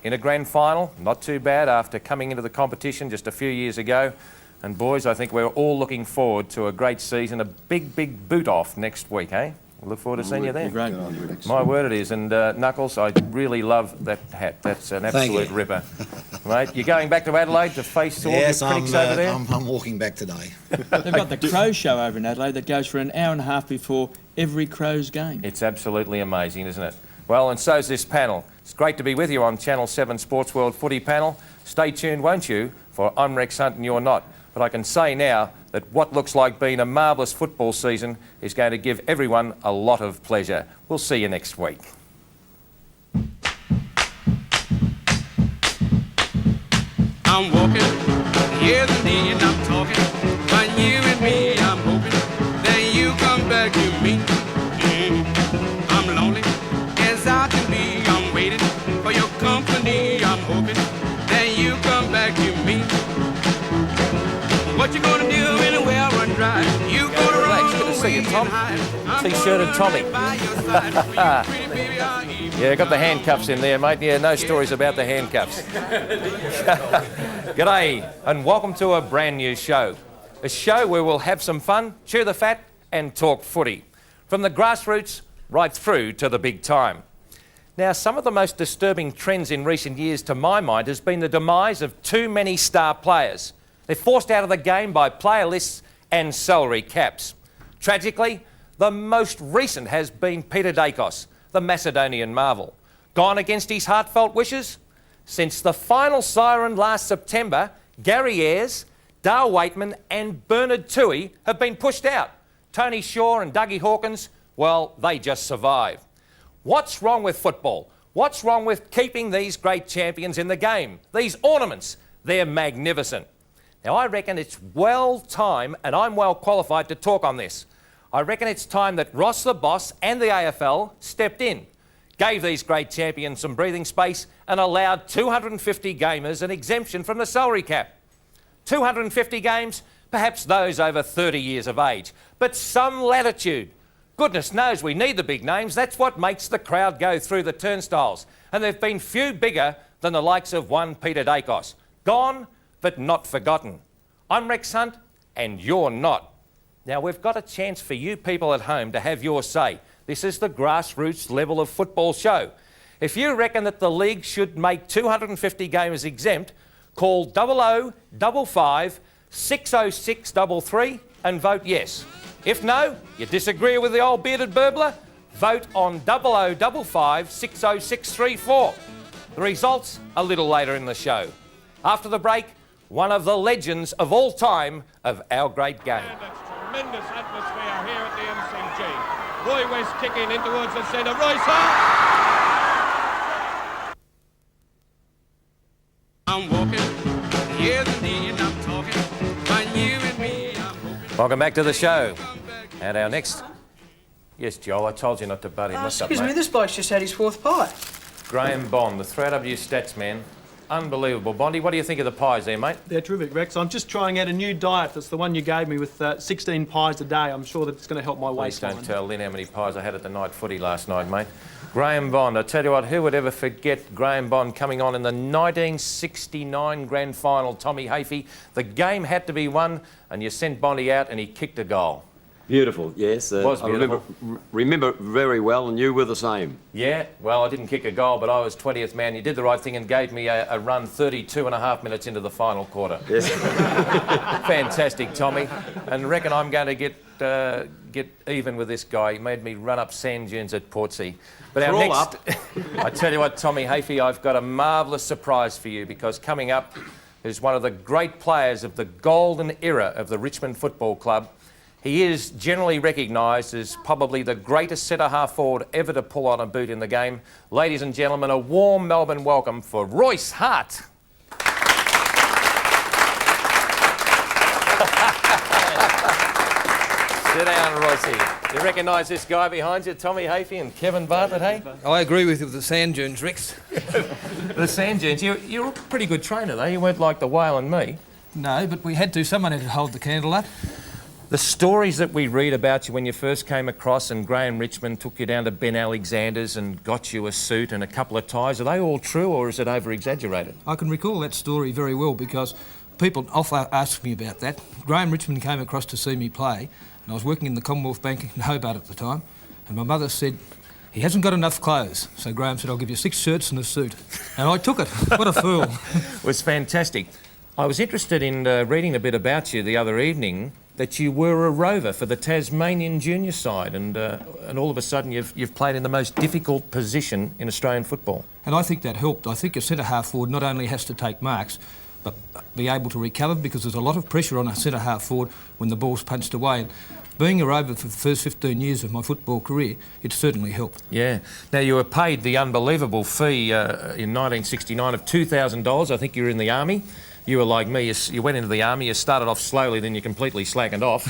in a grand final. Not too bad after coming into the competition just a few years ago. And boys, I think we're all looking forward to a great season, a big boot off next week, eh? We look forward to seeing you there. Great. My word it is. And Knuckles, I really love that hat. That's an absolute ripper. Mate, you're going back to Adelaide to face all your critics over there? I'm walking back today. They've got the Crows show over in Adelaide that goes for an hour and a half before every Crows game. It's absolutely amazing, isn't it? Well, and so's this panel. It's great to be with you on Channel 7 Sports World Footy panel. Stay tuned, won't you, for I'm Rex Hunt and you're not. But I can say now that what looks like being a marvellous football season is going to give everyone a lot of pleasure. We'll see you next week. I'm walking, here's the need, I'm talking. But you and me, I'm hoping that you come back to me. I'm lonely as I can be. I'm waiting for your company. I'm hoping that you come back to me. What you gonna do when the well run dry? You gonna run Good to see you, Tom. T-shirted Tommy. Yeah, got the handcuffs in there, mate. Yeah, no stories about the handcuffs. G'day, and welcome to a brand new show. A show where we'll have some fun, chew the fat, and talk footy. From the grassroots right through to the big time. Now, some of the most disturbing trends in recent years, to my mind, has been the demise of too many star players. They're forced out of the game by player lists and salary caps. Tragically, the most recent has been Peter Dacos, the Macedonian marvel. Gone against his heartfelt wishes? Since the final siren last September, Gary Ayres, Dale Waitman and Bernard Toohey have been pushed out. Tony Shaw and Dougie Hawkins, well, they just survive. What's wrong with football? What's wrong with keeping these great champions in the game? These ornaments, they're magnificent. Now, I reckon it's well time, and I'm well qualified to talk on this. I reckon it's time that Ross the Boss and the AFL stepped in, gave these great champions some breathing space and allowed 250 gamers an exemption from the salary cap. 250 games, perhaps those over 30 years of age, but some latitude. Goodness knows we need the big names. That's what makes the crowd go through the turnstiles. And there've been few bigger than the likes of one Peter Dacos. Gone, but not forgotten. I'm Rex Hunt, and you're not. Now, we've got a chance for you people at home to have your say. This is the grassroots level of football show. If you reckon that the league should make 250 gamers exempt, call 0055 60633 and vote yes. If no, you disagree with the old bearded burbler, vote on 0055 60634. The results a little later in the show. After the break, one of the legends of all time of our great game. And it's tremendous atmosphere here at the MCG. Roy West kicking in towards the centre. Royce Hart! I'm walking, here's the need, I'm talking. But you and me, I'm hoping. Welcome back to the show. And our next... Yes, Joel, I told you not to butt in. What's up, mate? Excuse me, this bloke's just had his fourth pie. Graham Bond, the 3AW stats man. Unbelievable. Bondy, what do you think of the pies there, mate? They're terrific, Rex. I'm just trying out a new diet. That's the one you gave me with 16 pies a day. I'm sure that it's going to help my Please waistline. don't tell Lynn how many pies I had at the night footy last night, mate. Graham Bond, I tell you what, who would ever forget Graham Bond coming on in the 1969 grand final, Tommy Hafey. The game had to be won, and you sent Bondy out and he kicked a goal. Beautiful, yes. Was beautiful. I remember very well, and you were the same. Yeah, well, I didn't kick a goal, but I was 20th man. You did the right thing and gave me a run 32 and a half minutes into the final quarter. Yes. Fantastic, Tommy. And reckon I'm going to get even with this guy. He made me run up sand dunes at Portsea. But our next... I tell you what, Tommy Hafey, I've got a marvellous surprise for you, because coming up is one of the great players of the golden era of the Richmond Football Club. He is generally recognised as probably the greatest centre-half forward ever to pull on a boot in the game. Ladies and gentlemen, a warm Melbourne welcome for Royce Hart. Sit down, Roycey. You recognise this guy behind you, Tommy Hafey and Kevin Bartlett, hey? I agree with you with the sand dunes, Rex. The sand dunes, you're a pretty good trainer, though. You weren't like the whale and me. No, but we had to. Someone had to hold the candle up. The stories that we read about you when you first came across and Graham Richmond took you down to Ben Alexander's and got you a suit and a couple of ties, are they all true or is it over-exaggerated? I can recall that story very well because people often ask me about that. Graham Richmond came across to see me play, and I was working in the Commonwealth Bank in Hobart at the time, and my mother said, "He hasn't got enough clothes." So Graham said, "I'll give you 6 shirts and a suit." And I took it. What a fool. It was fantastic. I was interested in reading a bit about you the other evening, that you were a rover for the Tasmanian junior side, and all of a sudden you've played in the most difficult position in Australian football. And I think that helped. I think a centre-half forward not only has to take marks, but be able to recover, because there's a lot of pressure on a centre-half forward when the ball's punched away. And being a rover for the first 15 years of my football career, it certainly helped. Yeah. Now, you were paid the unbelievable fee in 1969 of $2,000. I think you were in the Army. You were like me, you went into the Army, you started off slowly, then you completely slackened off.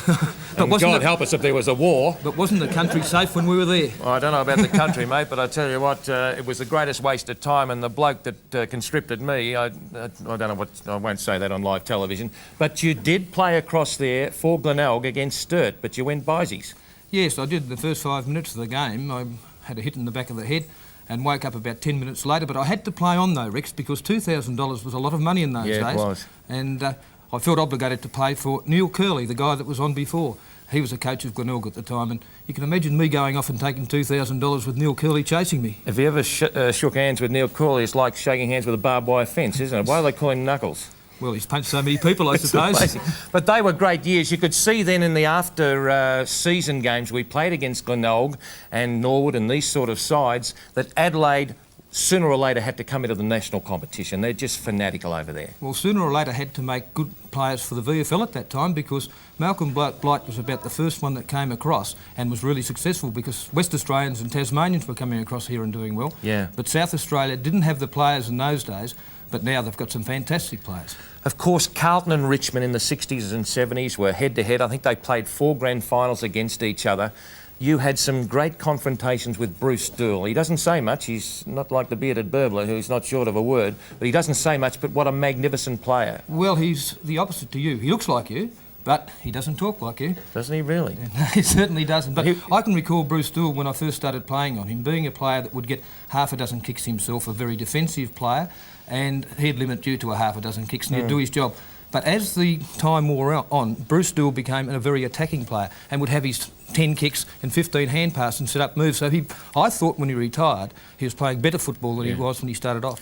And God help us if there was a war. But wasn't the country safe when we were there? Well, I don't know about the country, mate, but I tell you what, it was the greatest waste of time, and the bloke that conscripted me, I don't know what, I won't say that on live television, but you did play across there for Glenelg against Sturt, but you went bysies. Yes, I did. The first 5 minutes of the game, I had a hit in the back of the head and woke up about 10 minutes later. But I had to play on though, Rex, because $2,000 was a lot of money in those days. Yeah, it was. And I felt obligated to play for Neil Curley, the guy that was on before. He was a coach of Glenelg at the time, and you can imagine me going off and taking $2,000 with Neil Curley chasing me. Have you ever shook hands with Neil Curley? It's like shaking hands with a barbed wire fence, isn't it? Why do they call him Knuckles? Well, he's punched so many people, I suppose. Amazing. But they were great years. You could see then in the after-season games we played against Glenelg and Norwood and these sort of sides that Adelaide sooner or later had to come into the national competition. They're just fanatical over there. Well, sooner or later had to make good players for the VFL at that time, because Malcolm Blight was about the first one that came across and was really successful, because West Australians and Tasmanians were coming across here and doing well. Yeah. But South Australia didn't have the players in those days, but now they've got some fantastic players. Of course, Carlton and Richmond in the 60s and 70s were head-to-head. I think they played 4 grand finals against each other. You had some great confrontations with Bruce Dool. He doesn't say much. He's not like the bearded burbler who's not short of a word, but he doesn't say much, but what a magnificent player. Well, he's the opposite to you. He looks like you, but he doesn't talk like you. Doesn't he really? No, he certainly doesn't. But I can recall Bruce Dool when I first started playing on him, being a player that would get half a dozen kicks himself, a very defensive player, and he'd limit you to a half a dozen kicks and he'd do his job. But as the time wore on, Bruce Dool became a very attacking player and would have his 10 kicks and 15 hand passes and set up moves. So I thought when he retired, he was playing better football than he was when he started off.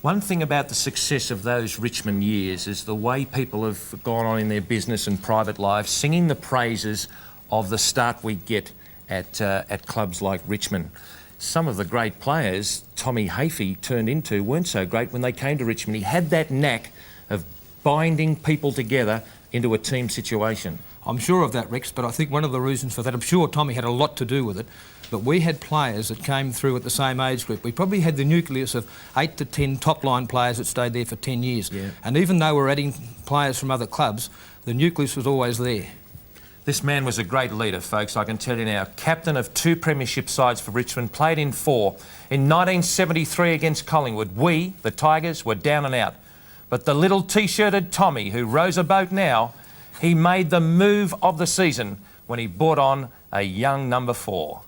One thing about the success of those Richmond years is the way people have gone on in their business and private lives, singing the praises of the start we get at clubs like Richmond. Some of the great players Tommy Hafey turned into weren't so great when they came to Richmond. He had that knack of binding people together into a team situation. I'm sure of that, Rex, but I think one of the reasons for that, I'm sure Tommy had a lot to do with it, but we had players that came through at the same age group. We probably had the nucleus of 8 to 10 top-line players that stayed there for 10 years. Yeah. And even though we're adding players from other clubs, the nucleus was always there. This man was a great leader, folks, I can tell you now. Captain of 2 premiership sides for Richmond, played in 4. In 1973 against Collingwood, we, the Tigers, were down and out. But the little T-shirted Tommy, who rows a boat now, he made the move of the season when he brought on a young number 4.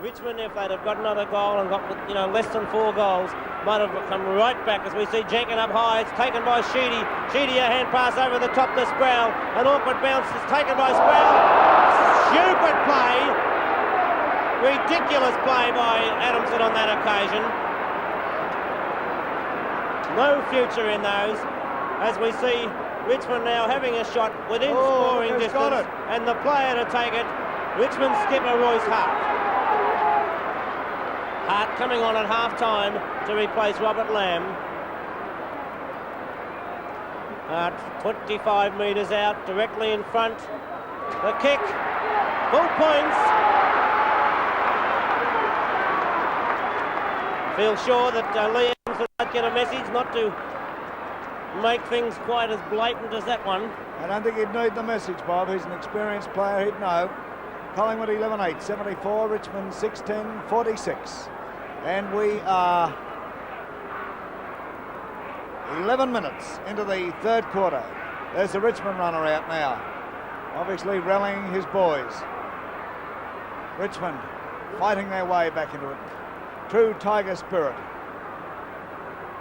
Richmond, if they'd have got another goal and got less than 4 goals, might have come right back as we see Jenkin up high. It's taken by Sheedy. Sheedy, a hand pass over the top to Sproul. An awkward bounce is taken by Sproul. Stupid play. Ridiculous play by Adamson on that occasion. No future in those, as we see Richmond now having a shot within scoring distance, and the player to take it, Richmond skipper Royce Hart. Hart coming on at half-time to replace Robert Lamb. Hart 25 metres out, directly in front. The kick, full points. Feel sure that Lee Adams might get a message not to make things quite as blatant as that one. I don't think he'd need the message, Bob. He's an experienced player, he'd know. Collingwood 11-8, 74, Richmond 6-10, 46. And we are 11 minutes into the third quarter. There's the Richmond runner out now. obviously rallying his boys. Richmond fighting their way back into it. True Tiger spirit.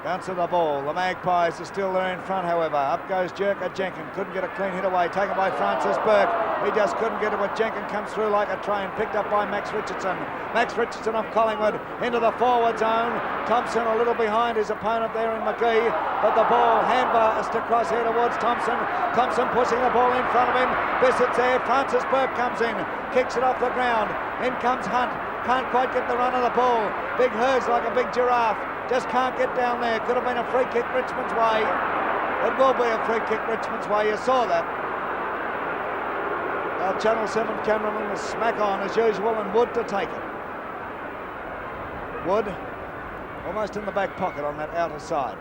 Bounce of the ball. The Magpies are still there in front, however. Up goes Jerker Jenkins. Couldn't get a clean hit away. Taken by Francis Burke. He just couldn't get it, but Jenkins comes through like a train. Picked up by Max Richardson. Max Richardson of Collingwood into the forward zone. Thompson a little behind his opponent there in McGee, but the ball handbar is to cross here towards Thompson. Thompson pushing the ball in front of him. Bissett's there. Francis Burke comes in. Kicks it off the ground. In comes Hunt. Can't quite get the run of the ball. Big Hers like a big giraffe. Just can't get down there. Could have been a free kick Richmond's way. It will be a free kick Richmond's way. You saw that. Our Channel 7 cameraman was smack on as usual, and Wood to take it. Wood almost in the back pocket on that outer side.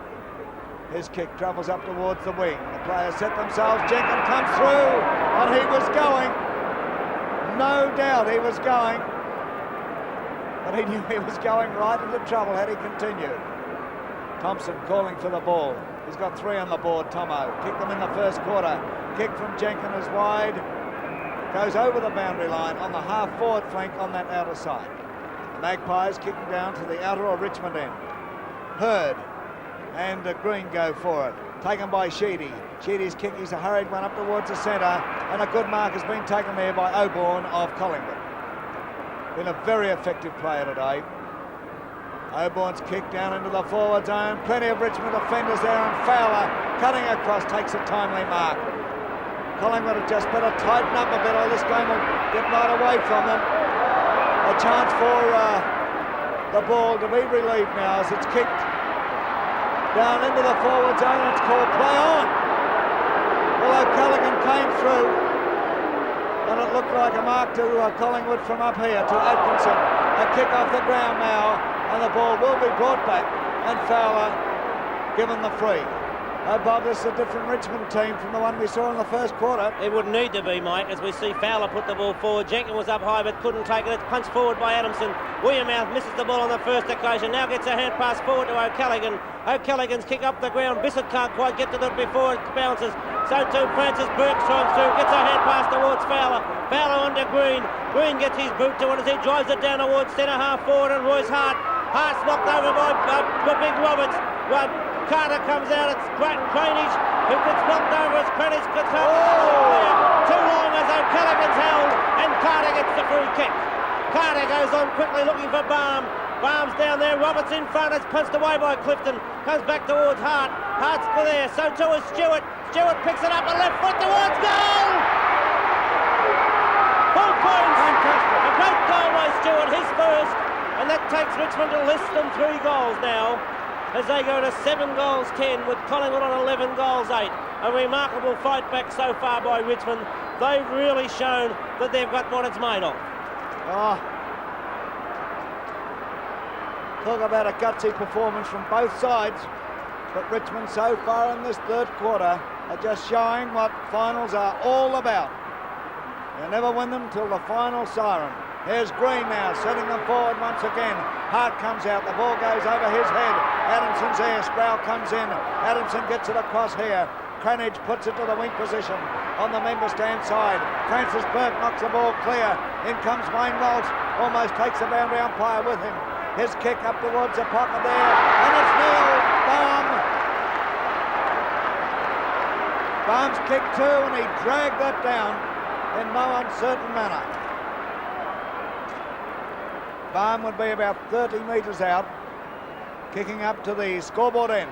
His kick travels up towards the wing. The players set themselves. Jenkins comes through, and he was going. No doubt he was going. But he knew he was going right into trouble had he continued. Thompson calling for the ball. He's got 3 on the board, Tomo. Kicked them in the first quarter. Kick from Jenkins is wide. Goes over the boundary line on the half-forward flank on that outer side. The Magpies kicking down to the outer or Richmond end. Hurd and Green go for it. Taken by Sheedy. Sheedy's kick is a hurried one up towards the centre, and a good mark has been taken there by Oborne of Collingwood. Been a very effective player today. Oborne's kick down into the forward zone. Plenty of Richmond defenders there, and Fowler cutting across takes a timely mark. Collingwood have just better tighten up a bit, or this game will get right away from them. A chance for the ball to be relieved now as it's kicked down into the forward zone. It's called play on. Well, O'Callaghan came through, and it looked like a mark to Collingwood from up here to Atkinson. A kick off the ground now, and the ball will be brought back, and Fowler given the free. Bob, this is a different Richmond team from the one we saw in the first quarter. It would need to be, Mike, as we see Fowler put the ball forward. Jenkins was up high but couldn't take it. It's punched forward by Adamson. William Mouth misses the ball on the first occasion. Now gets a hand pass forward to O'Callaghan. O'Callaghan's kick up the ground. Bissett can't quite get to it before it bounces. So too Francis Burke strides through. Gets a hand pass towards Fowler. Fowler onto Green. Green gets his boot to it as he drives it down towards centre half forward, and Royce Hart. Hart's knocked over by Big Roberts. Carter comes out, it's Cranage who gets knocked over as Cranage gets held. Too long as O'Callaghan's held, and Carter gets the free kick. Carter goes on quickly looking for Baum. Baum's down there, Roberts in front, it's punched away by Clifton. Comes back towards Hart. Hart's there, so too is Stewart. Stewart picks it up, a left foot towards goal! Full points! Fantastic. A great goal by Stewart, his first, and that takes Richmond to less than 3 goals now, as they go to 7-10 with Collingwood on 11-8. A remarkable fight back so far by Richmond. They've really shown that they've got what it's made of. Talk about a gutsy performance from both sides. But Richmond so far in this third quarter are just showing what finals are all about. They never win them till the final siren. Here's Green now, setting them forward once again. Hart comes out, the ball goes over his head. Adamson's there, Sproul comes in. Adamson gets it across here. Cranage puts it to the wing position on the member stand side. Francis Burke knocks the ball clear. In comes Wayne Walsh, almost takes the boundary umpire with him. His kick up towards the pocket there, and it's nil. Baum's kick too, and he dragged that down in no uncertain manner. Baum would be about 30 metres out, kicking up to the scoreboard end.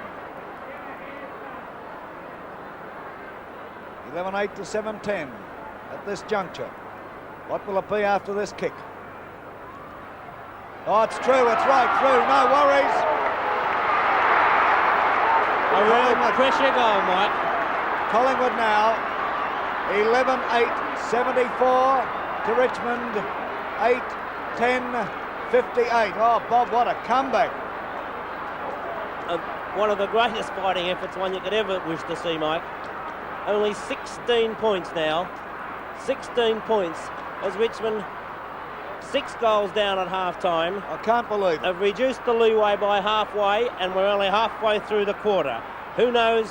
11-8 to 7-10 at this juncture. What will it be after this kick? Oh, it's true, it's right through, no worries. A real pressure goal, Mike. Collingwood now, 11-8, 74 to Richmond, 8-10, 58. Oh, Bob, what a comeback. One of the greatest fighting efforts one you could ever wish to see, Mike. Only 16 points now. 16 points as Richmond 6 goals down at half-time. I can't believe it. Have reduced the leeway by halfway, and we're only halfway through the quarter. Who knows?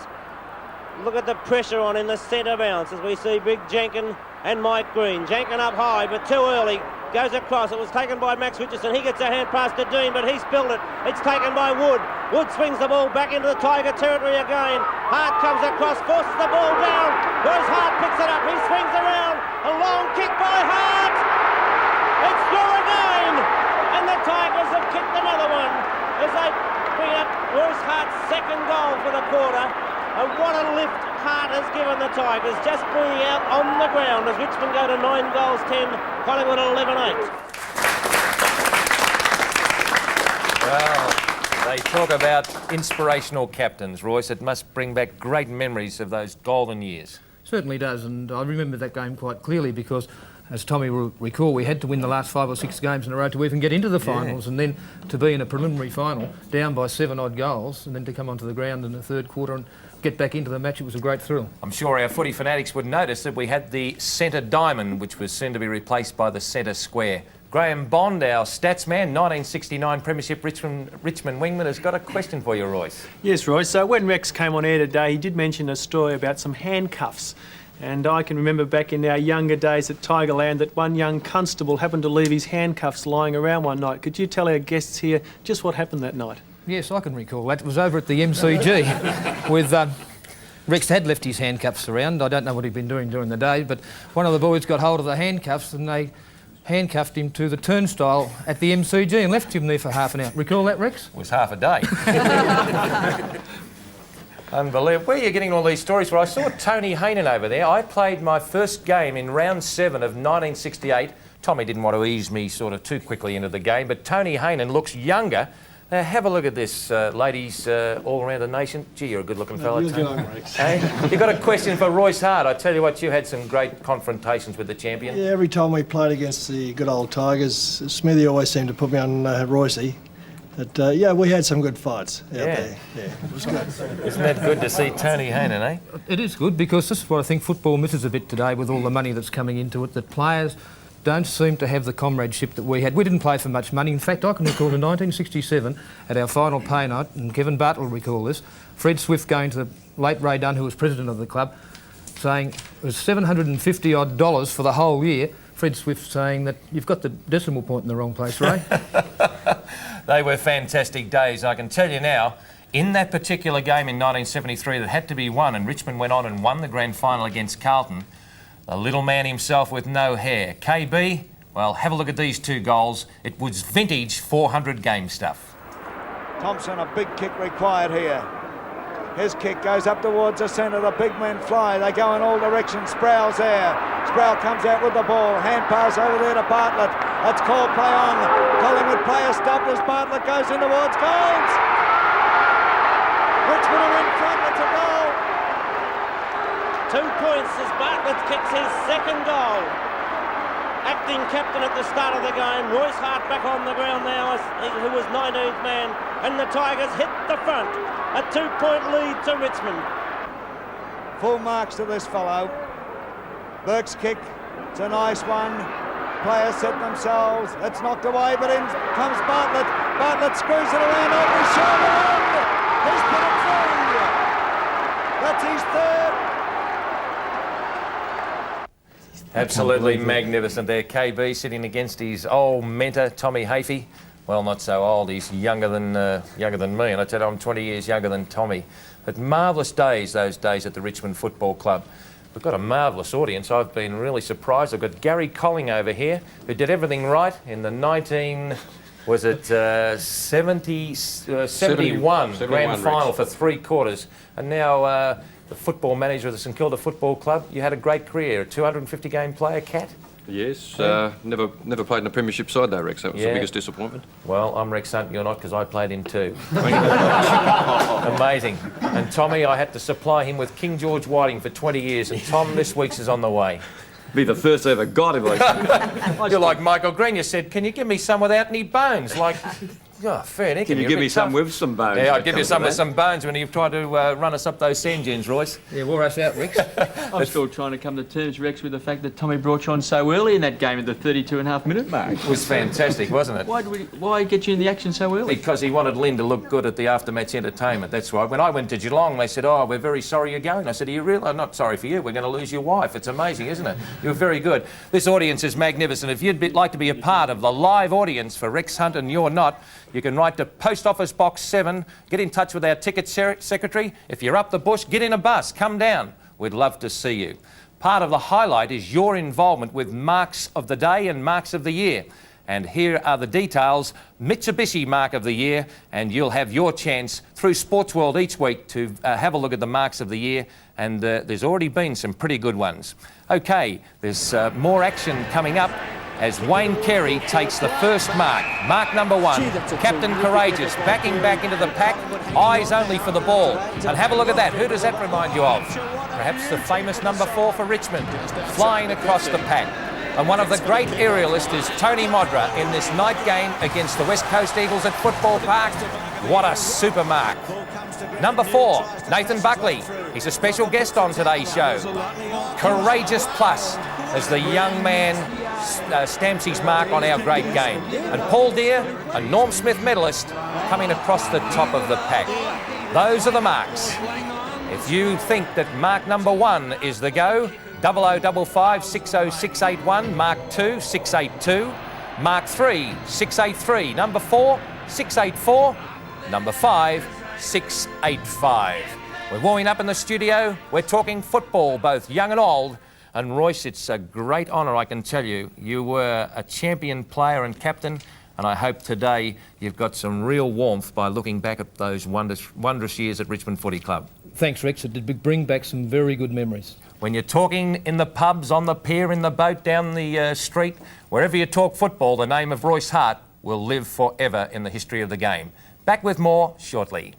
Look at the pressure on in the centre bounce as we see Big Jenkins and Mike Green. Jenkin up high, but too early. Goes across. It was taken by Max Richardson. He gets a hand pass to Dean, but he spilled it. It's taken by Wood. Wood swings the ball back into the Tiger territory again. Hart comes across, forces the ball down. Royce Hart picks it up. He swings around. A long kick by Hart. It's through again. And the Tigers have kicked another one as they bring up Royce Hart's second goal for the quarter. And what a lift Hart has given the Tigers, just bringing out on the ground as Richmond go to 9 goals 10, Collingwood 11-8. Well, they talk about inspirational captains, Royce. It must bring back great memories of those golden years. Certainly does, and I remember that game quite clearly because, as Tommy will recall, we had to win the last 5 or 6 games in a row to even get into the finals, and then to be in a preliminary final down by 7 odd goals and then to come onto the ground in the third quarter and get back into the match, it was a great thrill. I'm sure our footy fanatics would notice that we had the centre diamond, which was soon to be replaced by the centre square. Graham Bond, our stats man, 1969 Premiership Richmond wingman, has got a question for you, Royce. Yes, Royce. So when Rex came on air today, he did mention a story about some handcuffs. And I can remember back in our younger days at Tigerland that one young constable happened to leave his handcuffs lying around one night. Could you tell our guests here just what happened that night? Yes, I can recall that. It was over at the MCG with... Rex had left his handcuffs around. I don't know what he'd been doing during the day, but one of the boys got hold of the handcuffs and they handcuffed him to the turnstile at the MCG and left him there for half an hour. Recall that, Rex? It was half a day. Unbelievable. Where are you getting all these stories from? I saw Tony Haynen over there. I played my first game in round 7 of 1968. Tommy didn't want to ease me sort of too quickly into the game, but Tony Haynen looks younger. Now, have a look at this, ladies all around the nation. Gee, you're a good-looking fella, Tony. Hey? You got a question for Royce Hart. I tell you what, you had some great confrontations with the champion. Yeah, every time we played against the good old Tigers, Smithy always seemed to put me on Roycey. But, yeah, we had some good fights out there. Yeah, it was good. Isn't that good to see Tony Haynen, eh? It is good because this is what I think football misses a bit today with all the money that's coming into it, that players don't seem to have the comradeship that we had. We didn't play for much money. In fact, I can recall in 1967 at our final pay night, and Kevin Bartlett will recall this, Fred Swift going to the late Ray Dunn, who was president of the club, saying it was $750 odd for the whole year. Fred Swift saying that you've got the decimal point in the wrong place, Ray. They were fantastic days. I can tell you now, in that particular game in 1973 that had to be won, and Richmond went on and won the grand final against Carlton, the little man himself with no hair, KB, well, have a look at these 2 goals. It was vintage 400 game stuff. Thompson, a big kick required here. His kick goes up towards the centre. The big men fly. They go in all directions. Sproul's there. Sproul comes out with the ball. Hand pass over there to Bartlett. That's called play on. Collingwood player stopped as Bartlett goes in towards goals. Richmond are in front. It's a goal. 2 points as Bartlett kicks his second goal. Acting captain at the start of the game. Royce Hart back on the ground now, who was 19th man. And the Tigers hit the front. A 2-point lead to Richmond. Full marks to this fellow. Burke's kick. It's a nice one. Players set themselves. It's knocked away, but in comes Bartlett. Bartlett screws it around over his shoulder. He's put it through. That's his third. Absolutely magnificent there. KB sitting against his old mentor, Tommy Hafey. Well, not so old. He's younger than me, and I tell you, I'm 20 years younger than Tommy. But marvellous days, those days at the Richmond Football Club. We've got a marvellous audience. I've been really surprised. I've got Gary Colling over here, who did everything right in the 71 grand final for 3 quarters. And now the football manager of the St Kilda Football Club. You had a great career, a 250-game player, Cat. Yes, never played in a premiership side though, Rex. That was the biggest disappointment. Well, I'm Rex Hunt, you're not, because I played in 2. Amazing. And Tommy, I had to supply him with King George Whiting for 20 years, and Tom, this week's is on the way. Be the first I ever got him. You're like Michael Green, you said, can you give me some without any bones? Like, Oh, fair dinkum. Can you You're a give bit me some tough. with some bones? Yeah, I'll when it give you comes some to with that? some bones when you've tried to run us up those sand dunes, Royce. Yeah, wore us out, Rex. I'm still trying to come to terms, Rex, with the fact that Tommy brought you on so early in that game at the 32.5-minute mark. It was fantastic, wasn't it? Why get you in the action so early? Because he wanted Lynn to look good at the after-match entertainment, that's right. When I went to Geelong, they said, oh, we're very sorry you're going. I said, are you real? I'm not sorry for you. We're going to lose your wife. It's amazing, isn't it? You were very good. This audience is magnificent. If you'd like to be a part of the live audience for Rex Hunt and you're not, you can write to Post Office Box 7, get in touch with our ticket secretary. If you're up the bush, get in a bus, come down. We'd love to see you. Part of the highlight is your involvement with Marks of the Day and Marks of the Year. And here are the details. Mitsubishi Mark of the Year, and you'll have your chance through Sports World each week to have a look at the Marks of the Year, and there's already been some pretty good ones. OK, there's more action coming up as Wayne Carey takes the first mark. Mark number 1, Captain Courageous, backing back into the pack, eyes only for the ball. And have a look at that. Who does that remind you of? Perhaps the famous number 4 for Richmond, flying across the pack. And one of the great aerialists is Tony Modra in this night game against the West Coast Eagles at Football Park. What a super mark. Number 4, Nathan Buckley. He's a special guest on today's show. Courageous Plus as the young man stamps his mark on our great game. And Paul Deere, a Norm Smith medalist, coming across the top of the pack. Those are the marks. If you think that mark number 1 is the go, 0055 60681, Mark 2 682, Mark 3 683, number 4 684, number 5 685. We're warming up in the studio. We're talking football, both young and old. And Royce, it's a great honour, I can tell you. You were a champion player and captain, and I hope today you've got some real warmth by looking back at those wondrous years at Richmond Footy Club. Thanks, Rex. It did bring back some very good memories. When you're talking in the pubs, on the pier, in the boat, down the street, wherever you talk football, the name of Royce Hart will live forever in the history of the game. Back with more shortly.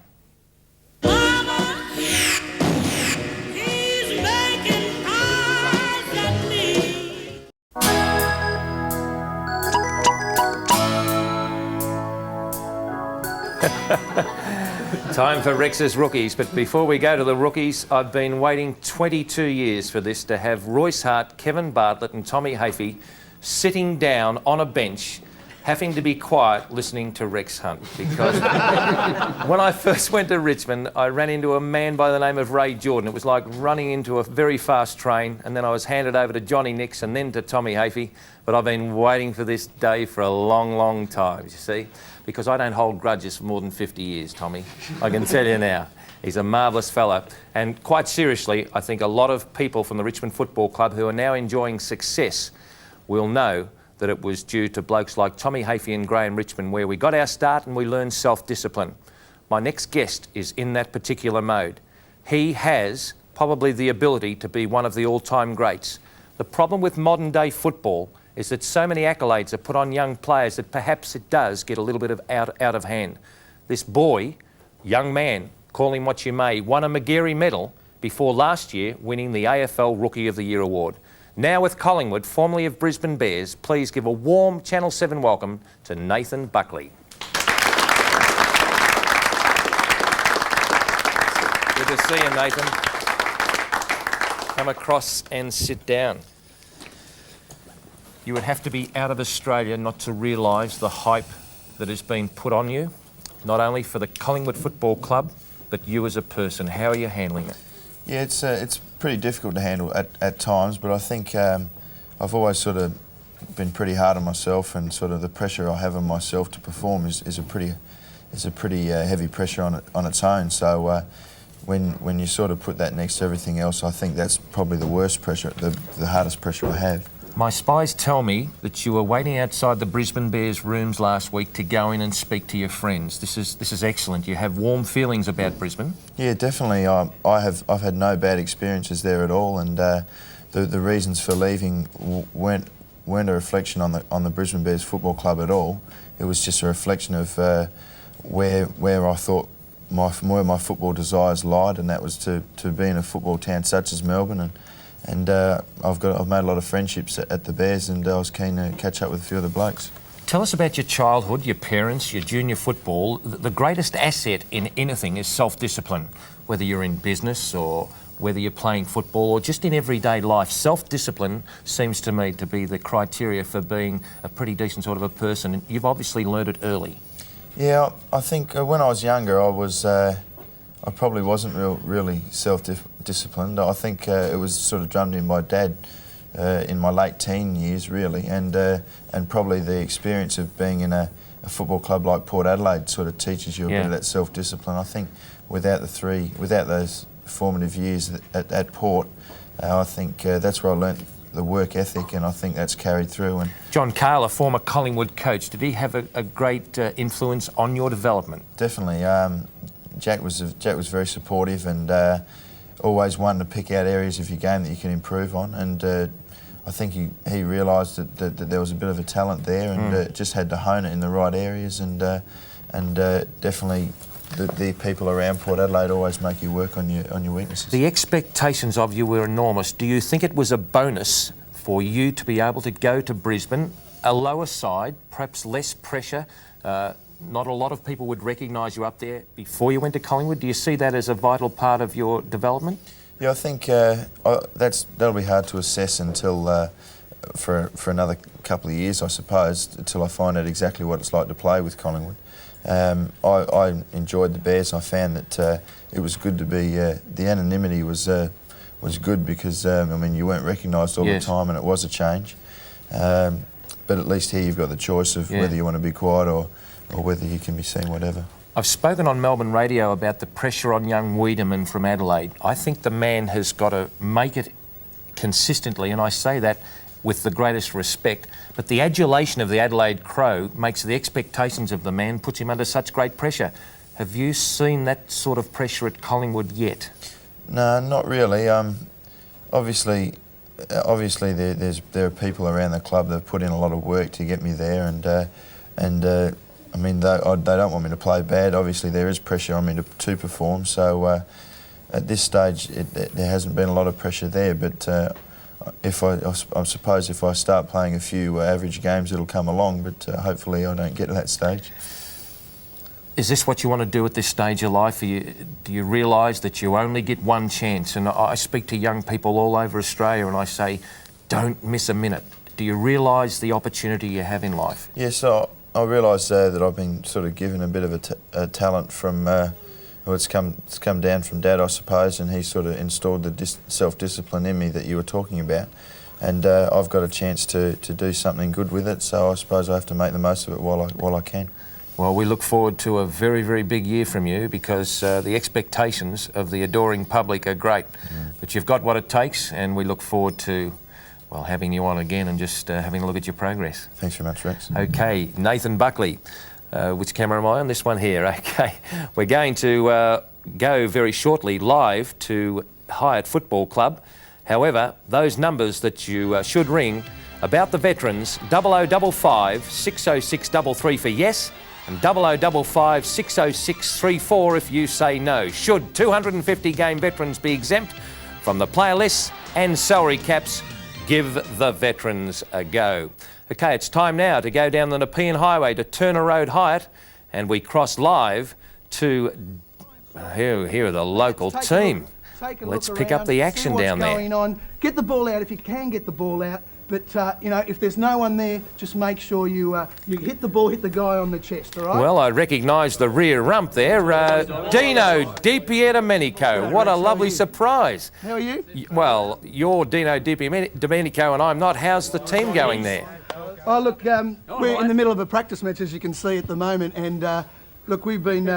Time for Rex's Rookies, but before we go to the rookies, I've been waiting 22 years for this, to have Royce Hart, Kevin Bartlett and Tommy Hafey sitting down on a bench having to be quiet listening to Rex Hunt, because when I first went to Richmond, I ran into a man by the name of Ray Jordan. It was like running into a very fast train, and then I was handed over to Johnny Nix and then to Tommy Hafey. But I've been waiting for this day for a long, long time, you see, because I don't hold grudges for more than 50 years, Tommy. I can tell you now. He's a marvellous fella. And quite seriously, I think a lot of people from the Richmond Football Club who are now enjoying success will know that it was due to blokes like Tommy Hafey and Graham Richmond, where we got our start and we learned self-discipline. My next guest is in that particular mode. He has probably the ability to be one of the all-time greats. The problem with modern-day football is that so many accolades are put on young players that perhaps it does get a little bit of out of hand. This boy, young man, call him what you may, won a McGarry medal before last year winning the AFL Rookie of the Year award. Now with Collingwood, formerly of Brisbane Bears, please give a warm Channel 7 welcome to Nathan Buckley. Good to see you, Nathan. Come across and sit down. You would have to be out of Australia not to realise the hype that has been put on you, not only for the Collingwood Football Club, but you as a person. How are you handling it? Yeah, it's pretty difficult to handle at times, but I think I've always sort of been pretty hard on myself, and sort of the pressure I have on myself to perform is a pretty heavy pressure on its own. So when you sort of put that next to everything else, I think that's probably the worst pressure, the hardest pressure I have. My spies tell me that you were waiting outside the Brisbane Bears rooms last week to go in and speak to your friends. This is excellent. You have warm feelings about Brisbane. Yeah, definitely. I've had no bad experiences there at all, and the reasons for leaving weren't a reflection on the Brisbane Bears Football Club at all. It was just a reflection of where I thought where my football desires lied, and that was to be in a football town such as Melbourne. And I've made a lot of friendships at the Bears, and I was keen to catch up with a few of the blokes. Tell us about your childhood, your parents, your junior football. The greatest asset in anything is self-discipline, whether you're in business or whether you're playing football or just in everyday life. Self-discipline seems to me to be the criteria for being a pretty decent sort of a person. And you've obviously learned it early. Yeah, I think when I was younger, I probably wasn't really self-disciplined. I think it was sort of drummed in by Dad in my late teen years, really, and probably the experience of being in a football club like Port Adelaide sort of teaches you a bit of that self-discipline. I think without those formative years at Port, I think that's where I learnt the work ethic, and I think that's carried through. And John Cale, a former Collingwood coach, did he have a great influence on your development? Definitely. Jack was very supportive and always wanted to pick out areas of your game that you can improve on, and I think he realised that there was a bit of a talent there, and just had to hone it in the right areas, and definitely the people around Port Adelaide always make you work on your weaknesses. The expectations of you were enormous. Do you think it was a bonus for you to be able to go to Brisbane, a lower side, perhaps less pressure? Not a lot of people would recognise you up there before you went to Collingwood. Do you see that as a vital part of your development? Yeah, I think that'll be hard to assess until for another couple of years, I suppose, until I find out exactly what it's like to play with Collingwood. I enjoyed the Bears. I found that it was good to be. The anonymity was good because I mean you weren't recognised all the time, and it was a change. But at least here you've got the choice of whether you want to be quiet or whether you can be seen, whatever. I've spoken on Melbourne radio about the pressure on young Wiedemann from Adelaide. I think the man has got to make it consistently, and I say that with the greatest respect, but the adulation of the Adelaide Crow makes the expectations of the man, puts him under such great pressure. Have you seen that sort of pressure at Collingwood yet? No, not really. Obviously there are people around the club that have put in a lot of work to get me there, and I mean, they don't want me to play bad. Obviously, there is pressure on me to perform. So at this stage, there hasn't been a lot of pressure there. But I suppose if I start playing a few average games, it'll come along. But hopefully, I don't get to that stage. Is this what you want to do at this stage of life? Do you realise that you only get one chance? And I speak to young people all over Australia, and I say, don't miss a minute. Do you realise the opportunity you have in life? Yes, so I realise that I've been sort of given a bit of a talent from, well, it's come down from Dad, I suppose, and he sort of installed the self-discipline in me that you were talking about, and I've got a chance to do something good with it. So I suppose I have to make the most of it while I can. Well, we look forward to a very, very big year from you because the expectations of the adoring public are great. But you've got what it takes, and we look forward to, well, having you on again and just having a look at your progress. Thanks very much, Rex. OK, Nathan Buckley. Which camera am I on? This one here. OK. We're going to go very shortly live to Hyatt Football Club. However, those numbers that you should ring about the veterans, 0055 606 33 for yes, and 0055 606 34 if you say no. Should 250 game veterans be exempt from the player lists and salary caps, give the veterans a go. OK, it's time now to go down the Nepean Highway to Turner Road Hyatt, and we cross live to here are the local team. Let's pick up the action down there. Going on. Get the ball out if you can get the ball out. But, you know, if there's no one there, just make sure you hit the ball, hit the guy on the chest, all right? Well, I recognise the rear rump there. Dino DiPierdomenico. What a lovely surprise. How are you? Well, you're Dino DiPierdomenico and I'm not. How's the team going there? Oh, look, we're in the middle of a practice match, as you can see at the moment. And, look, we've been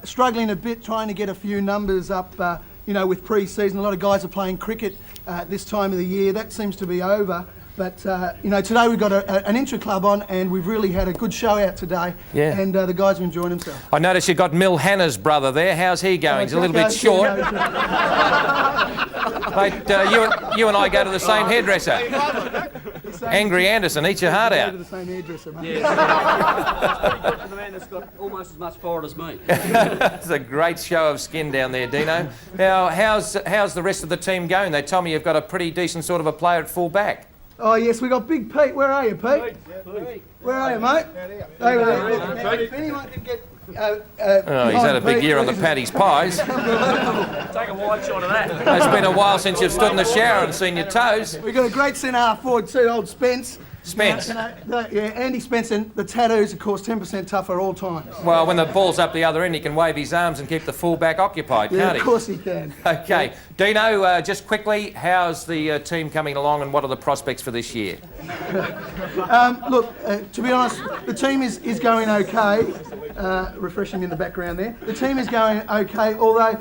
struggling a bit trying to get a few numbers up, you know, with pre-season. A lot of guys are playing cricket this time of the year. That seems to be over. But, you know, today we've got an intra-club on and we've really had a good show out today. Yeah. And the guys are enjoying themselves. I notice you've got Mil Hanna's brother there. How's he going? He's a little bit short. Mate, you and I go to the same hairdresser. Angry Anderson, eat your heart out. To the same hairdresser, mate. Yeah, the man that's got almost as much forehead as me. It's a great show of skin down there, Dino. Now, how's the rest of the team going? They tell me you've got a pretty decent sort of a player at full back. Oh, yes, we got Big Pete. Where are you, Pete? Where are you, mate? Over there. Look, now, if anyone can get... Oh, he's had a big year on the Paddy's Pies. Take a wide shot of that. It's been a while since you've stood in the shower and seen your toes. We've got a great centre-half forward too, old Spence. Spence. Yeah, Andy Spence, and the tattoos, of course, 10% tougher all times. Well, when the ball's up the other end, he can wave his arms and keep the full-back occupied, Yeah, can't he? of course he can. OK. Dino, just quickly, how's the team coming along and what are the prospects for this year? Look, to be honest, the team is going okay. Refreshing in the background there. The team is going okay, although,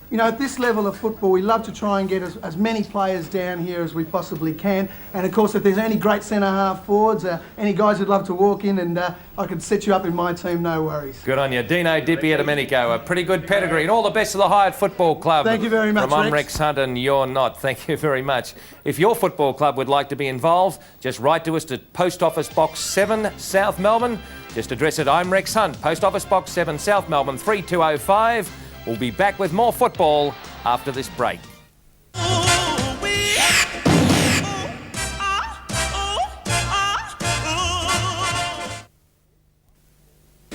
you know, at this level of football, we love to try and get as many players down here as we possibly can. And of course, if there's any great centre-half forwards, any guys who'd love to walk in and I could set you up in my team, no worries. Good on you. Dino Dippy Domenico, a pretty good pedigree, and all the best of the Hyatt Football Club. Thank you very much, From I'm Rex. Rex Hunt and you're not. Thank you very much. If your football club would like to be involved, just write to us at Post Office Box 7, South Melbourne. Just address it, I'm Rex Hunt, Post Office Box 7, South Melbourne 3205. We'll be back with more football after this break.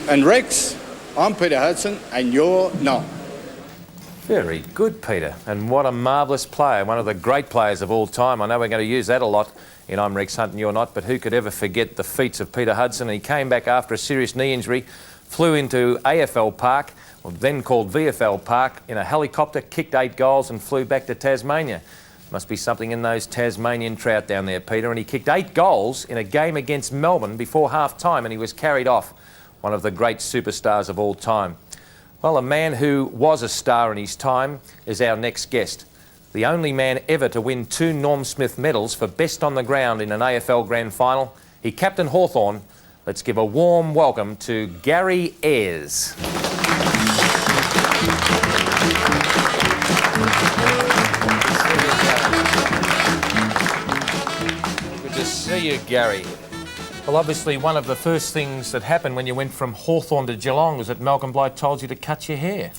And Rex, I'm Peter Hudson and you're not. Very good, Peter. And what a marvellous player, one of the great players of all time. I know we're going to use that a lot in I'm Rex Hunt and you're not, but who could ever forget the feats of Peter Hudson? He came back after a serious knee injury, flew into AFL Park, then called VFL Park, in a helicopter, kicked 8 goals and flew back to Tasmania. Must be something in those Tasmanian trout down there, Peter. And he kicked 8 goals in a game against Melbourne before half-time and he was carried off, one of the great superstars of all time. Well, a man who was a star in his time is our next guest. The only man ever to win 2 Norm Smith medals for best on the ground in an AFL Grand Final. He captained Hawthorn. Let's give a warm welcome to Gary Ayres. Good to see you, Gary. Well, obviously, one of the first things that happened when you went from Hawthorn to Geelong was that Malcolm Blight told you to cut your hair.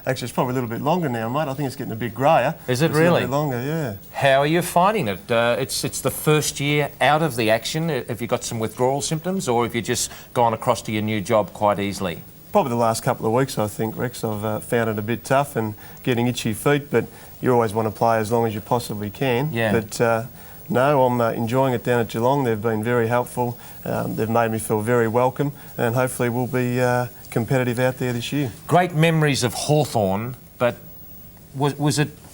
Actually, it's probably a little bit longer now, mate. I think it's getting a bit greyer. Is it it's really? A bit longer, yeah. How are you finding it? It's the first year out of the action. Have you got some withdrawal symptoms or have you just gone across to your new job quite easily? Probably the last couple of weeks, I think, Rex. I've found it a bit tough and getting itchy feet, but you always want to play as long as you possibly can. Yeah. But no, I'm enjoying it down at Geelong. They've been very helpful. They've made me feel very welcome and hopefully we'll be competitive out there this year. Great memories of Hawthorn, but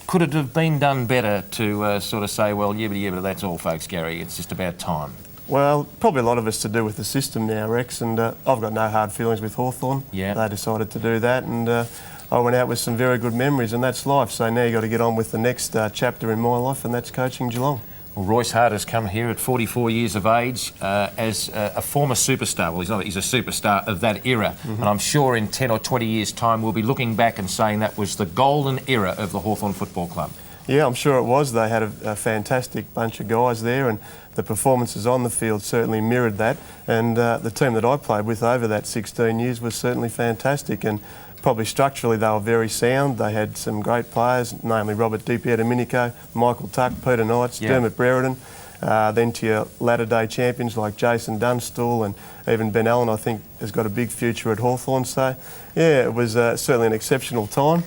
could it have been done better to sort of say, well, yibbity, that's all, folks, Gary. It's just about time. Well, probably a lot of it's to do with the system now, Rex, and I've got no hard feelings with Hawthorn. Yeah. They decided to do that, and I went out with some very good memories, and that's life. So now you've got to get on with the next chapter in my life, and that's coaching Geelong. Well, Royce Hart has come here at 44 years of age as a former superstar. Well, he's not, he's a superstar of that era. Mm-hmm. And I'm sure in 10 or 20 years' time we'll be looking back and saying that was the golden era of the Hawthorn Football Club. Yeah, I'm sure it was. They had a fantastic bunch of guys there, and the performances on the field certainly mirrored that. And the team that I played with over that 16 years was certainly fantastic. And probably structurally they were very sound. They had some great players, namely Robert Domenico, Michael Tuck, Peter Knights, Dermot Brereton. Then to your latter-day champions like Jason Dunstall and even Ben Allen, I think, has got a big future at Hawthorn. So, yeah, it was certainly an exceptional time.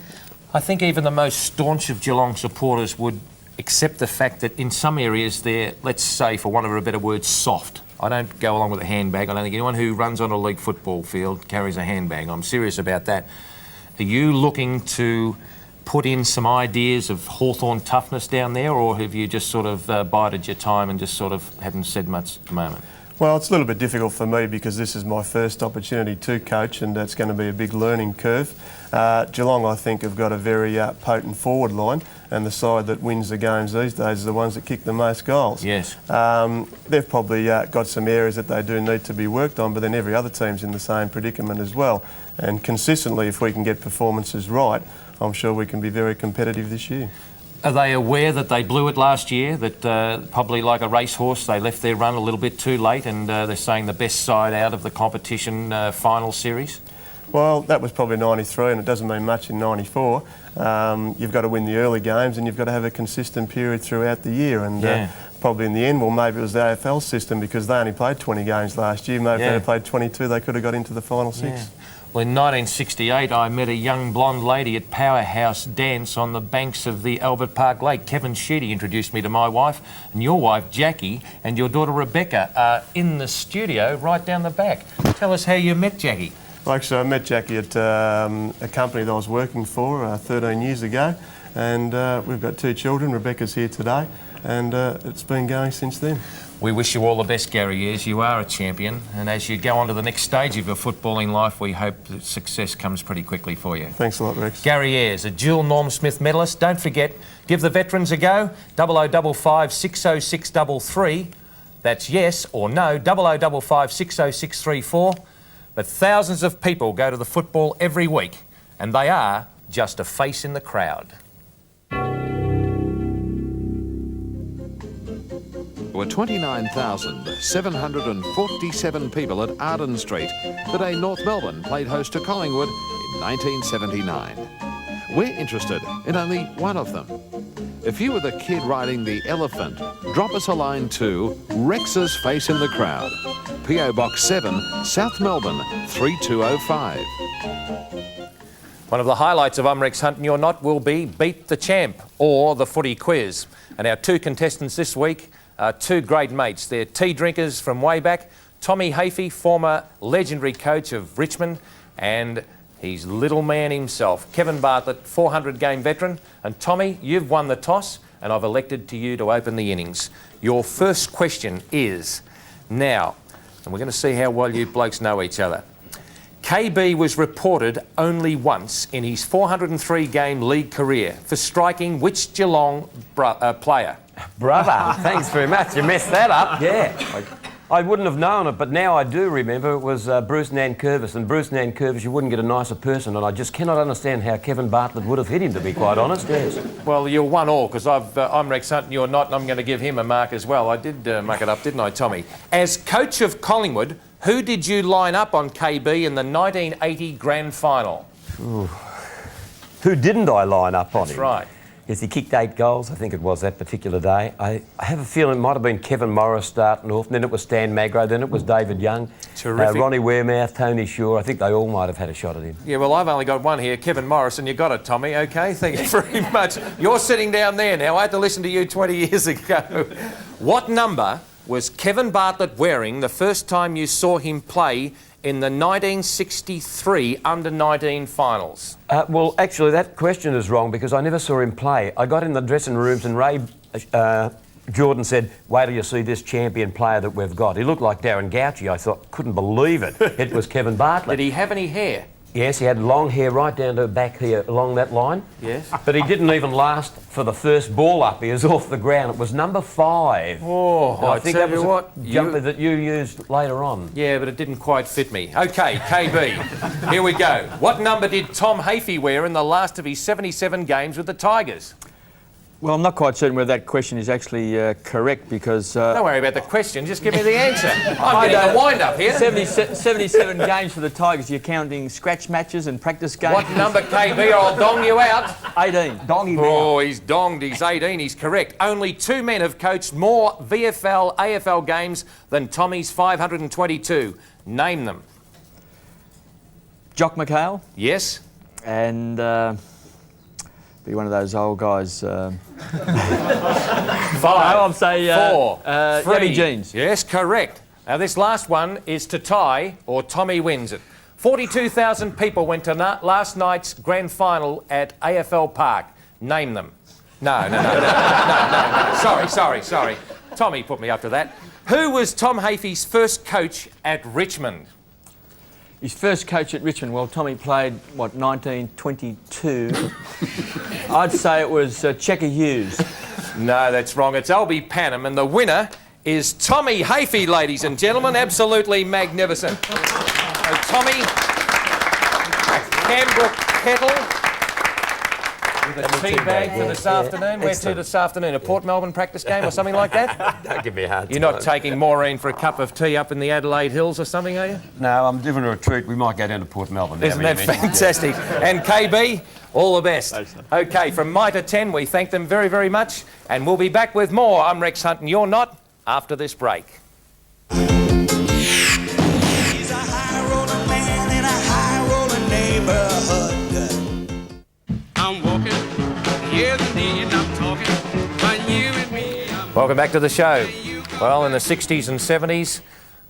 I think even the most staunch of Geelong supporters would accept the fact that in some areas they're, let's say, for want of a better word, soft. I don't go along with a handbag. I don't think anyone who runs on a league football field carries a handbag. I'm serious about that. Are you looking to put in some ideas of Hawthorn toughness down there, or have you just sort of bided your time and just sort of haven't said much at the moment? Well, it's a little bit difficult for me because this is my first opportunity to coach, and that's going to be a big learning curve. Geelong, I think, have got a very potent forward line, and the side that wins the games these days are the ones that kick the most goals. Yes. They've probably got some areas that they do need to be worked on, but then every other team's in the same predicament as well. And consistently, if we can get performances right, I'm sure we can be very competitive this year. Are they aware that they blew it last year, that probably like a racehorse, they left their run a little bit too late, and they're saying the best side out of the competition final series? Well, that was probably 93, and it doesn't mean much in 94. You've got to win the early games, and you've got to have a consistent period throughout the year. And probably in the end, well, maybe it was the AFL system because they only played 20 games last year. Maybe if they had played 22, they could have got into the final 6. Yeah. Well, in 1968, I met a young blonde lady at Powerhouse Dance on the banks of the Albert Park Lake. Kevin Sheedy introduced me to my wife, and your wife, Jackie, and your daughter, Rebecca, are in the studio right down the back. Tell us how you met Jackie. Well, actually, I met Jackie at a company that I was working for 13 years ago, and we've got 2 children. Rebecca's here today, and it's been going since then. We wish you all the best, Gary Ayres. You are a champion, and as you go on to the next stage of your footballing life, we hope that success comes pretty quickly for you. Thanks a lot, Rex. Gary Ayres, a dual Norm Smith medalist. Don't forget, give the veterans a go. 0055 60633. That's yes or no. 0055 60634. But thousands of people go to the football every week, and they are just a face in the crowd. There were 29,747 people at Arden Street the day North Melbourne played host to Collingwood in 1979. We're interested in only one of them. If you were the kid riding the elephant, drop us a line to Rex's Face in the Crowd, P.O. Box 7, South Melbourne 32205. One of the highlights of I'm Rex Hunt and You're Not will be Beat the Champ, or the Footy Quiz. And our 2 contestants this week are 2 great mates. They're tea drinkers from way back. Tommy Hafey, former legendary coach of Richmond, and his little man himself, Kevin Bartlett, 400-game veteran. And Tommy, you've won the toss, and I've elected to you to open the innings. Your first question is now, and we're going to see how well you blokes know each other. KB was reported only once in his 403-game league career for striking which Geelong player? Brother, thanks very much. You messed that up. Yeah. I wouldn't have known it, but now I do remember it was Bruce Nankervis. And Bruce Nankervis, you wouldn't get a nicer person, and I just cannot understand how Kevin Bartlett would have hit him, to be quite honest. Yes. Well, you're 1-1, because I'm Rex Hunt and you're not, and I'm going to give him a mark as well. I did muck it up, didn't I, Tommy? As coach of Collingwood, who did you line up on KB in the 1980 Grand Final? Ooh. Who didn't I line up on him? That's right. Yes, he kicked 8 goals, I think it was, that particular day. I have a feeling it might have been Kevin Morris starting off, and then it was Stan Magro, then it was David Young. Terrific. Ronnie Wearmouth, Tony Shaw. I think they all might have had a shot at him. Yeah, well, I've only got one here, Kevin Morris, and you got it, Tommy, OK? Thank you very much. You're sitting down there now. I had to listen to you 20 years ago. What number was Kevin Bartlett wearing the first time you saw him play in the 1963 Under-19 finals? Well, actually, that question is wrong because I never saw him play. I got in the dressing rooms and Ray Jordan said, wait till you see this champion player that we've got. He looked like Darren Gauci. I thought, couldn't believe it. It was Kevin Bartlett. Did he have any hair? Yes, he had long hair right down to the back here along that line. Yes. But he didn't even last for the first ball up. He was off the ground. It was number 5. Oh, I think that was a jumper that you used later on. Yeah, but it didn't quite fit me. OK, KB, here we go. What number did Tom Hafey wear in the last of his 77 games with the Tigers? Well, I'm not quite certain whether that question is actually correct because... Don't worry about the question, just give me the answer. I'm getting the wind-up here. 77 games for the Tigers. You're counting scratch matches and practice games. What number, KB, or I'll dong you out? 18. Dong him out. Oh, he's donged. He's 18. He's correct. Only 2 men have coached more VFL, AFL games than Tommy's 522. Name them. Jock McHale. Yes. And... be one of those old guys. 5, I'll say 4, 3. Yabby Jeans. Yes, correct. Now this last one is to tie, or Tommy wins it. 42,000 people went to last night's grand final at AFL Park. Name them. No. Sorry. Tommy put me up to that. Who was Tom Hafey's first coach at Richmond? His first coach at Richmond, well, Tommy played, 1922. I'd say it was Checker Hughes. No, that's wrong. It's Albie Panham, and the winner is Tommy Hafey, ladies and gentlemen. Absolutely magnificent. So, Tommy, a Cambrook kettle With a tea bag for this afternoon. Where to this afternoon? A Port Melbourne practice game or something like that? Don't give me a hard time. You're not taking Maureen for a cup of tea up in the Adelaide Hills or something, are you? No, I'm giving her a treat. We might go down to Port Melbourne. Isn't that fantastic? And KB, all the best. OK, from my to 10, we thank them very, very much. And we'll be back with more. I'm Rex Hunt and you're not, after this break. He's a high-rolling man in a high-rolling neighborhood. I'm walking, yeah, indeed, I'm talking, but you and me. Welcome back to the show. Well, in the 60s and 70s,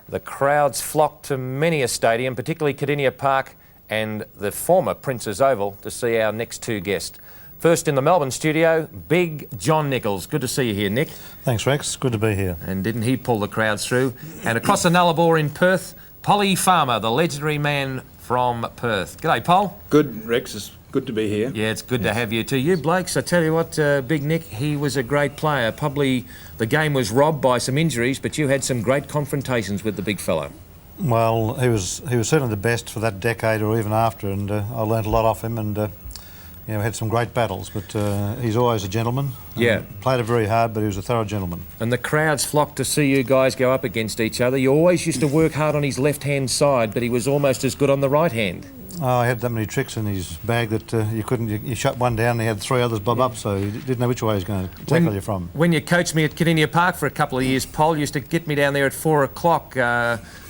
the crowds flocked to many a stadium, particularly Kardinia Park and the former Prince's Oval, to see our next two guests. First in the Melbourne studio, big John Nicholls. Good to see you here, Nick. Thanks, Rex. Good to be here. And didn't he pull the crowds through? And across the Nullarbor in Perth, Polly Farmer, the legendary man from Perth. G'day, Pol. Good, Rex. It's good to be here. Yeah, it's good to have you too. You blokes, I tell you what, Big Nick, he was a great player. Probably the game was robbed by some injuries, but you had some great confrontations with the big fellow. Well, he was certainly the best for that decade or even after, and I learnt a lot off him, and you know, had some great battles, but he's always a gentleman. Yeah. Played it very hard, but he was a thorough gentleman. And the crowds flocked to see you guys go up against each other. You always used to work hard on his left-hand side, but he was almost as good on the right hand. Oh, he had that many tricks in his bag that you shut one down and he had three others bob up, so you didn't know which way he was going to tackle you from. When you coached me at Kardinia Park for a couple of years, Pol, used to get me down there at 4 o'clock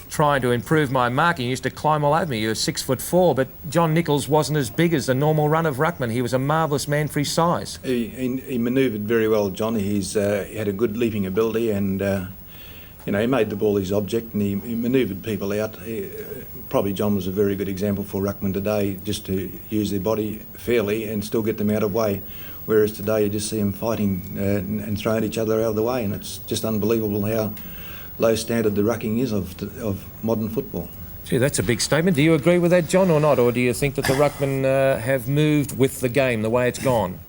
trying to improve my marking. He used to climb all over me. You were 6'4", but John Nicholls wasn't as big as the normal run of ruckman. He was a marvellous man for his size. He manoeuvred very well, John. He had a good leaping ability, and you know, he made the ball his object, and he manoeuvred people out. Probably John was a very good example for ruckman today, just to use their body fairly and still get them out of way. Whereas today you just see them fighting and throwing each other out of the way, and it's just unbelievable how low standard the rucking is of modern football. Gee, that's a big statement. Do you agree with that, John, or not? Or do you think that the ruckmen have moved with the game, the way it's gone?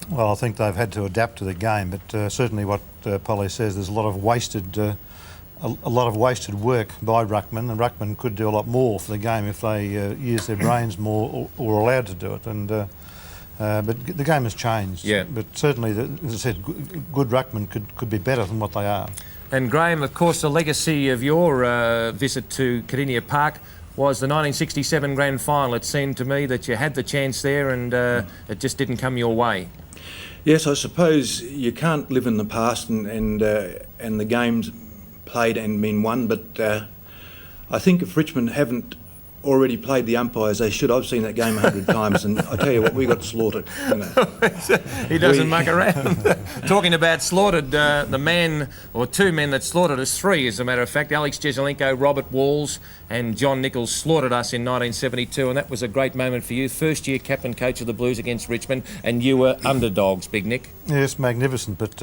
Well, I think they've had to adapt to the game, but certainly what Polly says, there's a lot of wasted work by ruckmen, and ruckmen could do a lot more for the game if they use their brains more or were allowed to do it. And but the game has changed. Yeah. But certainly, as I said, good ruckmen could be better than what they are. And Graham, of course, the legacy of your visit to Kardinia Park was the 1967 Grand Final. It seemed to me that you had the chance there and it just didn't come your way. Yes, I suppose you can't live in the past and the games played and been won, but I think if Richmond haven't already played the umpires, they should. I've seen that game 100 times, and I tell you what, we got slaughtered. You know. He doesn't muck around. Talking about slaughtered, the man, or two men that slaughtered us, three as a matter of fact, Alex Jesselenko, Robert Walls and John Nicholls slaughtered us in 1972, and that was a great moment for you. First year captain coach of the Blues against Richmond, and you were underdogs, Big Nick. Yes, magnificent, but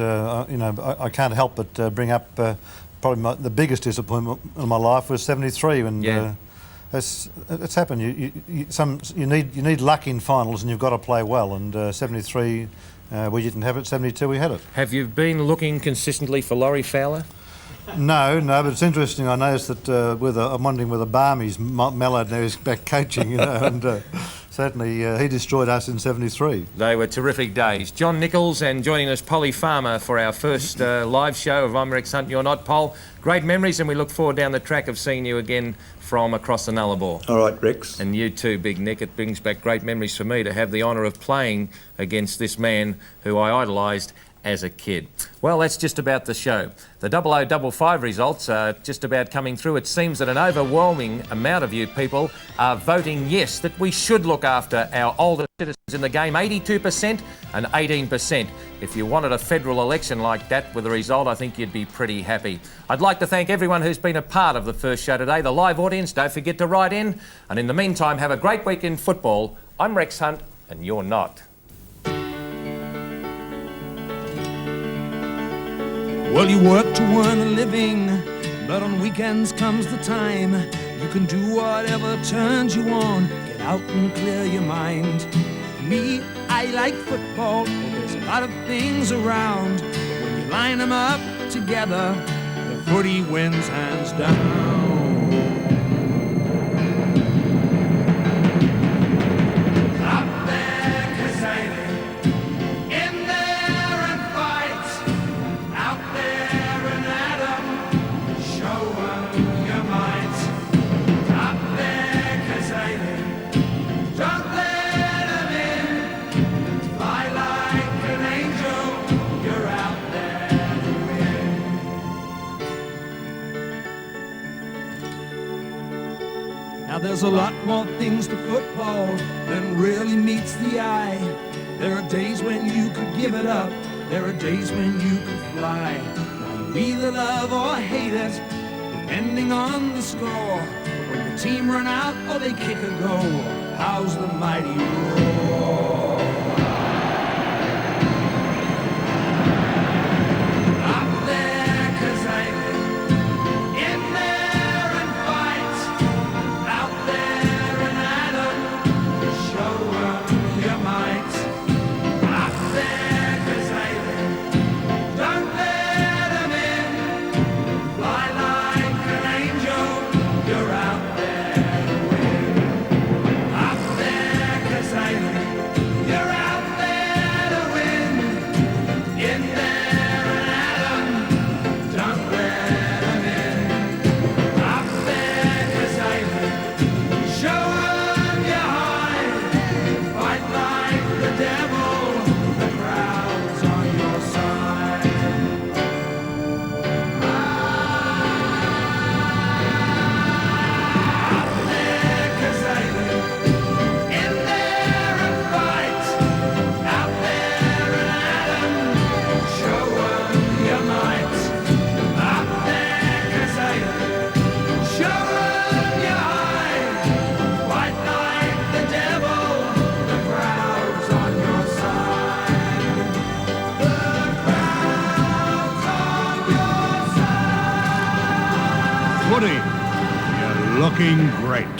you know, I can't help but bring up probably the biggest disappointment of my life was 73 when. Yeah. It's happened. You need luck in finals, and you've got to play well. And 73, we didn't have it. 72, we had it. Have you been looking consistently for Laurie Fowler? No, but it's interesting. I noticed that I'm wondering whether Barmy's mellowed now he's back coaching, you know, and certainly he destroyed us in 73. They were terrific days. John Nicholls and joining us, Polly Farmer, for our first live show of I'm Rex Hunt, You're Not, Pol. Great memories, and we look forward down the track of seeing you again from across the Nullarbor. All right, Rex. And you too, Big Nick. It brings back great memories for me to have the honour of playing against this man who I idolised as a kid. Well, that's just about the show. The 0055 results are just about coming through. It seems that an overwhelming amount of you people are voting yes, that we should look after our older citizens in the game, 82% and 18%. If you wanted a federal election like that with the result, I think you'd be pretty happy. I'd like to thank everyone who's been a part of the first show today, the live audience. Don't forget to write in. And in the meantime, have a great week in football. I'm Rex Hunt, and you're not. Well, you work to earn a living, but on weekends comes the time you can do whatever turns you on. Get out and clear your mind. Me, I like football, and there's a lot of things around. But when you line them up together, the footy wins hands down. Up there, Cassini, There's a lot more things to football than really meets the eye. There are days when you could give it up. There are days when you could fly. You either love or hate it, depending on the score. But when the team run out or they kick a goal, how's the mighty roar? Up there, 'cause I'm in there and fight. Out there and Adam, show 'em your might. Up there, 'cause I'm don't let 'em in. Fly like an angel, you're out there to win. Up there, 'cause I'm you're out there to win. In there and Adam, don't let 'em in. Up there, 'cause I'm show 'em your high. Fight like the devil, the crowd's on your side. Up there, 'cause I'm in there and fight. Out there and Adam, show 'em your might. Up there, 'cause I'm show 'em your high. Fight like the devil, the crowd's on your side. The crowd's on your side. Footy, you're looking great.